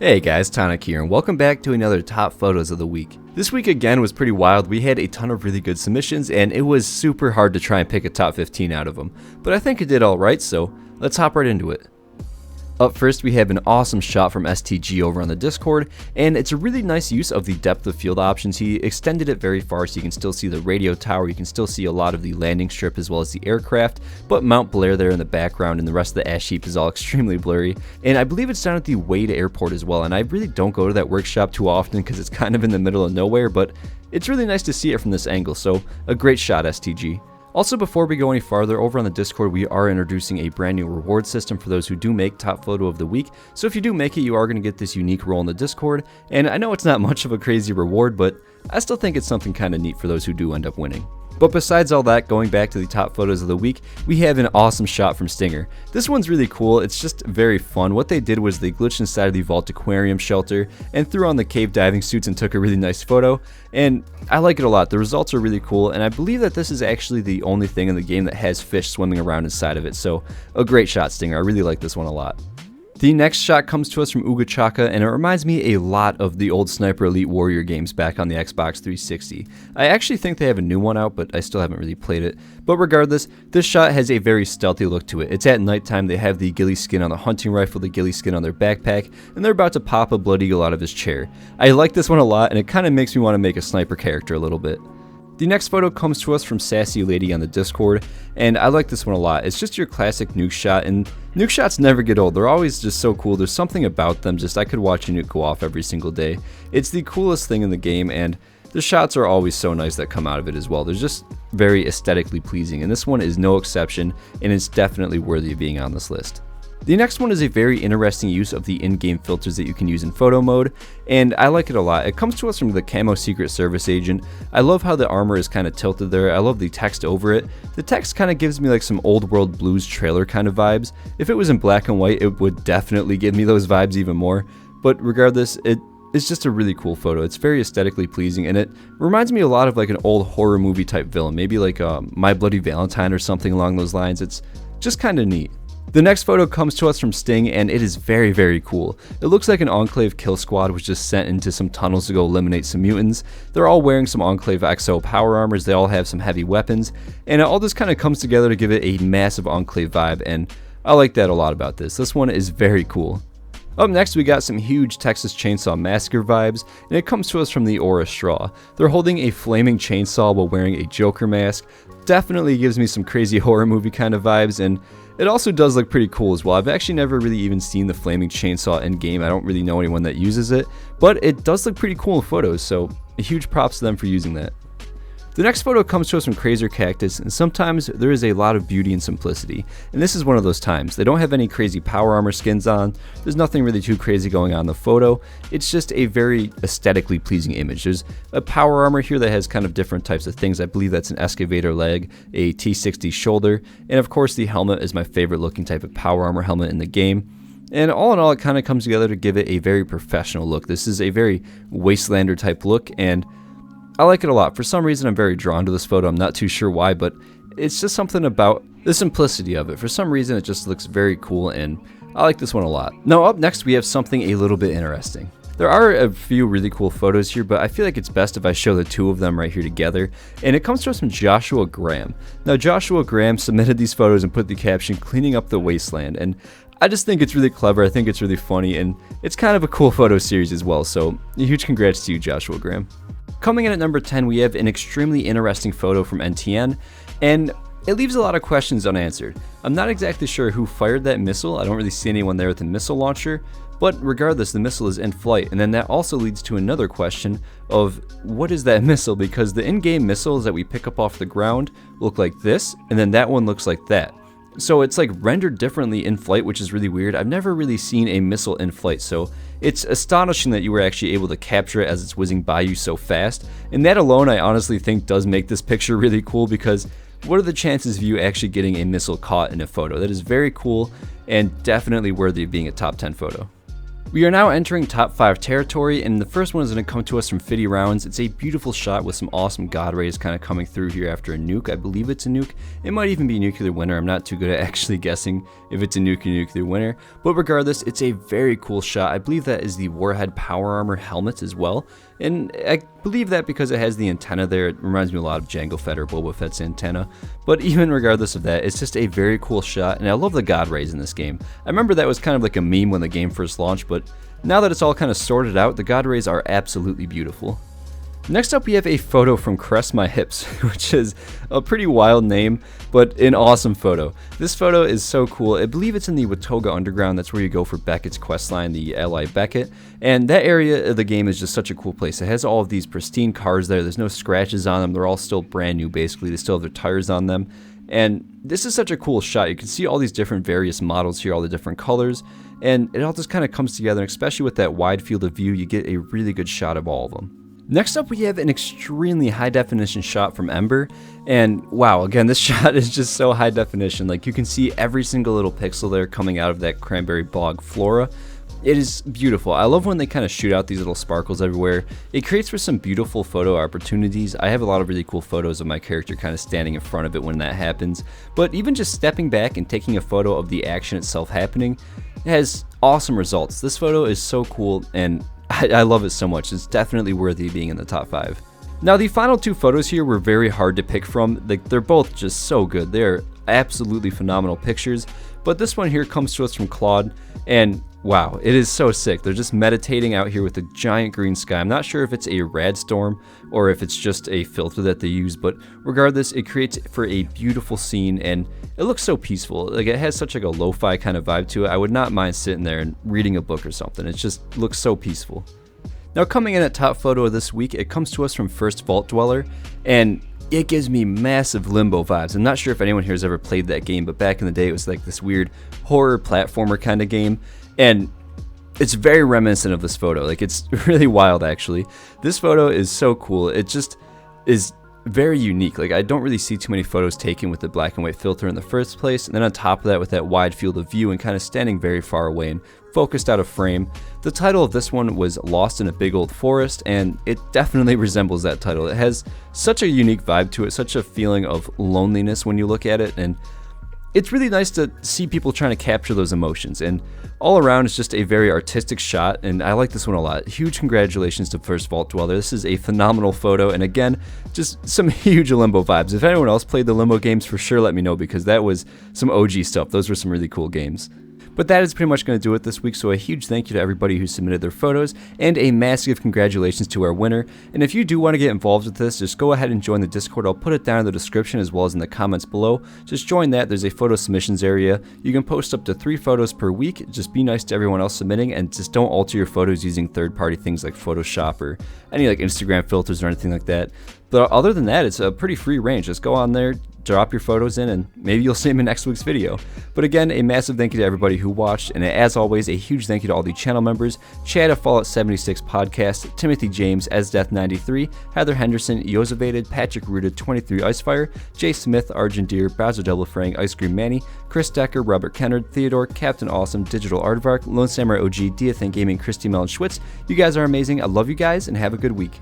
Hey guys, Tonic here, and welcome back to another Top Photos of the Week. This week again was pretty wild. We had a ton of really good submissions, and it was super hard to try and pick a top 15 out of them. But I think it did alright, so let's hop right into it. Up first, we have an awesome shot from STG over on the Discord, and it's a really nice use of the depth of field options. He extended it very far so you can still see the radio tower, you can still see a lot of the landing strip as well as the aircraft, but Mount Blair there in the background and the rest of the ash heap is all extremely blurry. And I believe it's down at the Wade Airport as well, and I really don't go to that workshop too often because it's kind of in the middle of nowhere, but it's really nice to see it from this angle, so a great shot, STG. Also, before we go any farther, over on the Discord we are introducing a brand new reward system for those who do make Top Photo of the Week. So if you do make it, you are going to get this unique role in the Discord, and I know it's not much of a crazy reward, but I still think it's something kind of neat for those who do end up winning. But besides all that, going back to the Top Photos of the Week, we have an awesome shot from Stinger. This one's really cool, it's just very fun. What they did was they glitched inside of the Vault Aquarium shelter and threw on the cave diving suits and took a really nice photo, and I like it a lot. The results are really cool, and I believe that this is actually the only thing in the game that has fish swimming around inside of it, so a great shot, Stinger. I really like this one a lot. The next shot comes to us from Ugachaka, and it reminds me a lot of the old Sniper Elite Warrior games back on the Xbox 360. I actually think they have a new one out, but I still haven't really played it. But regardless, this shot has a very stealthy look to it. It's at nighttime, they have the ghillie skin on the hunting rifle, the ghillie skin on their backpack, and they're about to pop a blood eagle out of his chair. I like this one a lot, and it kind of makes me want to make a sniper character a little bit. The next photo comes to us from Sassy Lady on the Discord, and I like this one a lot. It's just your classic nuke shot, and nuke shots never get old. They're always just so cool. There's something about them, just I could watch a nuke go off every single day. It's the coolest thing in the game, and the shots are always so nice that come out of it as well. They're just very aesthetically pleasing, and this one is no exception, and it's definitely worthy of being on this list. The next one is a very interesting use of the in-game filters that you can use in photo mode, and I like it a lot. It comes to us from the Camo Secret Service agent. I love how the armor is kind of tilted there. I love the text over it. The text kind of gives me like some old world blues trailer kind of vibes. If it was in black and white, it would definitely give me those vibes even more, but regardless, it's just a really cool photo. It's very aesthetically pleasing, and it reminds me a lot of like an old horror movie type villain, maybe like My Bloody Valentine or something along those lines. It's just kind of neat. The next photo comes to us from Sting, and it is very, very cool. It looks like an Enclave kill squad was just sent into some tunnels to go eliminate some mutants. They're all wearing some Enclave XO power armors, they all have some heavy weapons, and it all just kind of comes together to give it a massive Enclave vibe, and I like that a lot about this. This one is very cool. Up next, we got some huge Texas Chainsaw Massacre vibes, and it comes to us from the Aura Straw. They're holding a flaming chainsaw while wearing a Joker mask. Definitely gives me some crazy horror movie kind of vibes, and it also does look pretty cool as well. I've actually never really even seen the flaming chainsaw in game. I don't really know anyone that uses it, but it does look pretty cool in photos, so a huge props to them for using that. The next photo comes to us from Crazer Cactus, and sometimes there is a lot of beauty and simplicity, and this is one of those times. They don't have any crazy power armor skins on, there's nothing really too crazy going on in the photo, it's just a very aesthetically pleasing image. There's a power armor here that has kind of different types of things. I believe that's an excavator leg, a T60 shoulder, and of course the helmet is my favorite looking type of power armor helmet in the game. And all in all, it kind of comes together to give it a very professional look. This is a very Wastelander type look, and I like it a lot. For some reason, I'm very drawn to this photo. I'm not too sure why, but it's just something about the simplicity of it. For some reason, it just looks very cool, and I like this one a lot. Now, up next, we have something a little bit interesting. There are a few really cool photos here, but I feel like it's best if I show the two of them right here together, and it comes to us from Joshua Graham. Now, Joshua Graham submitted these photos and put the caption, "Cleaning up the wasteland," and I just think it's really clever. I think it's really funny, and it's kind of a cool photo series as well, so a huge congrats to you, Joshua Graham. Coming in at number 10, we have an extremely interesting photo from NTN, and it leaves a lot of questions unanswered. I'm not exactly sure who fired that missile. I don't really see anyone there with a missile launcher, but regardless, the missile is in flight, and then that also leads to another question of what is that missile, because the in-game missiles that we pick up off the ground look like this, and then that one looks like that. So it's like rendered differently in flight, which is really weird. I've never really seen a missile in flight, so it's astonishing that you were actually able to capture it as it's whizzing by you so fast. And that alone, I honestly think does make this picture really cool, because what are the chances of you actually getting a missile caught in a photo? That is very cool and definitely worthy of being a top 10 photo. We are now entering top 5 territory, and the first one is going to come to us from 50 rounds. It's a beautiful shot with some awesome god rays kind of coming through here after a nuke. I believe it's a nuke. It might even be a nuclear winter. I'm not too good at actually guessing if it's a nuke or nuclear winter. But regardless, it's a very cool shot. I believe that is the Warhead Power Armor helmet as well. And I believe that because it has the antenna there, it reminds me a lot of Jango Fett or Boba Fett's antenna. But even regardless of that, it's just a very cool shot, and I love the god rays in this game. I remember that was kind of like a meme when the game first launched, but now that it's all kind of sorted out, the god rays are absolutely beautiful. Next up, we have a photo from Caress My Hips, which is a pretty wild name, but an awesome photo. This photo is so cool. I believe it's in the Watoga Underground. That's where you go for Beckett's questline, the ally Beckett. And that area of the game is just such a cool place. It has all of these pristine cars there. There's no scratches on them. They're all still brand new, basically. They still have their tires on them. And this is such a cool shot. You can see all these different various models here, all the different colors. And it all just kind of comes together, especially with that wide field of view. You get a really good shot of all of them. Next up, we have an extremely high definition shot from Ember, and wow, again, this shot is just so high definition. Like, you can see every single little pixel there coming out of that cranberry bog flora. It is beautiful. I love when they kind of shoot out these little sparkles everywhere. It creates for some beautiful photo opportunities. I have a lot of really cool photos of my character kind of standing in front of it when that happens, but even just stepping back and taking a photo of the action itself happening has awesome results. This photo is so cool, and I love it so much. It's definitely worthy of being in the top 5. Now, the final 2 photos here were very hard to pick from. They're both just so good. They're absolutely phenomenal pictures. But this one here comes to us from Claude, and wow, it is so sick. They're just meditating out here with a giant green sky. I'm not sure if it's a rad storm or if it's just a filter that they use, but regardless, it creates for a beautiful scene, and it looks so peaceful. Like, it has such like a lo-fi kind of vibe to it. I would not mind sitting there and reading a book or something. It just looks so peaceful. Now, coming in at top photo of this week, it comes to us from First Vault Dweller, and it gives me massive Limbo vibes. I'm not sure if anyone here has ever played that game, but back in the day, it was like this weird horror platformer kind of game, and it's very reminiscent of this photo. Like, it's really wild, actually. This photo is so cool. It just is very unique. Like, I don't really see too many photos taken with the black and white filter in the first place, and then on top of that with that wide field of view and kind of standing very far away and focused out of frame. The title of this one was Lost in a Big Old Forest, and it definitely resembles that title. It has such a unique vibe to it, such a feeling of loneliness when you look at it, and it's really nice to see people trying to capture those emotions, and all around it's just a very artistic shot, and I like this one a lot. Huge congratulations to First Vault Dweller. This is a phenomenal photo, and again, just some huge Limbo vibes. If anyone else played the Limbo games, for sure let me know, because that was some OG stuff. Those were some really cool games. But that is pretty much going to do it this week, so a huge thank you to everybody who submitted their photos, and a massive congratulations to our winner. And if you do want to get involved with this, just go ahead and join the Discord. I'll put it down in the description as well as in the comments below. Just join that. There's a photo submissions area. You can post up to 3 photos per week. Just be nice to everyone else submitting, and just don't alter your photos using third-party things like Photoshop or any like Instagram filters or anything like that. But other than that, it's a pretty free range. Just go on there, drop your photos in, and maybe you'll see them in next week's video. But again, a massive thank you to everybody who watched, and as always, a huge thank you to all the channel members: Chad of Fallout 76 Podcast, Timothy James, Asdeath93, Heather Henderson, Yosevated, Patrick Rooted, 23 Icefire, Jay Smith, Argent Deer, Bowser Double Frang, Ice Cream Manny, Chris Decker, Robert Kennard, Theodore, Captain Awesome, Digital Aardvark, Lone Samurai OG, Diathan Gaming, Christy Mellon Schwitz. You guys are amazing. I love you guys, and have a good week.